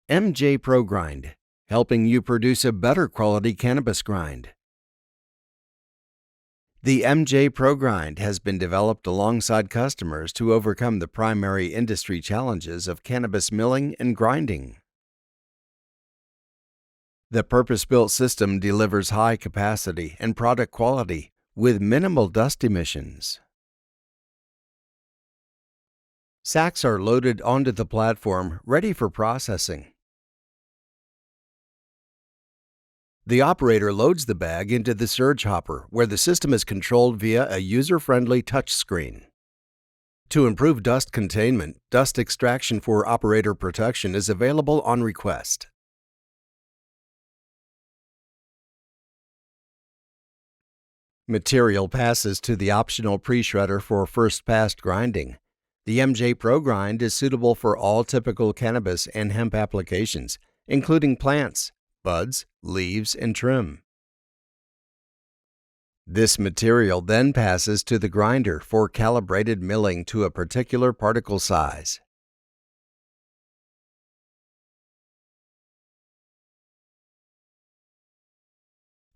MJ Pro Grind, helping you produce a better quality cannabis grind. The MJ Pro Grind has been developed alongside customers to overcome the primary industry challenges of cannabis milling and grinding. The purpose-built system delivers high capacity and product quality with minimal dust emissions. Sacks are loaded onto the platform, ready for processing. The operator loads the bag into the surge hopper, where the system is controlled via a user-friendly touchscreen. To improve dust containment, dust extraction for operator protection is available on request. Material passes to the optional pre-shredder for first-pass grinding. The MJ Pro Grind is suitable for all typical cannabis and hemp applications, including plants, buds, leaves, and trim. This material then passes to the grinder for calibrated milling to a particular particle size.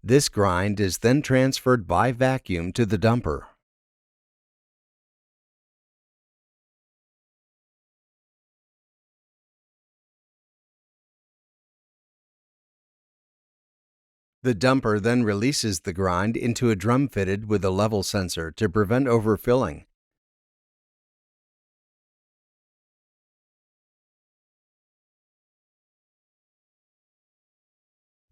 This grind is then transferred by vacuum to the dumper. The dumper then releases the grind into a drum fitted with a level sensor to prevent overfilling.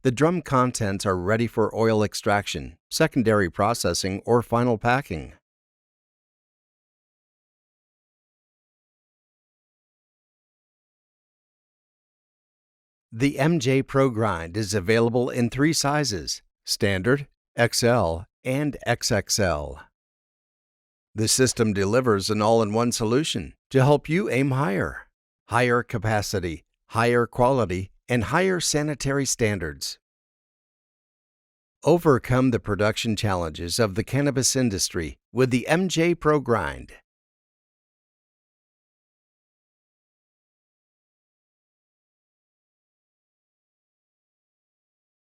The drum contents are ready for oil extraction, secondary processing, or final packing. The MJ Pro Grind is available in 3 sizes: Standard, XL, and XXL. The system delivers an all-in-one solution to help you aim higher. Higher capacity, higher quality, and higher sanitary standards. Overcome the production challenges of the cannabis industry with the MJ Pro Grind.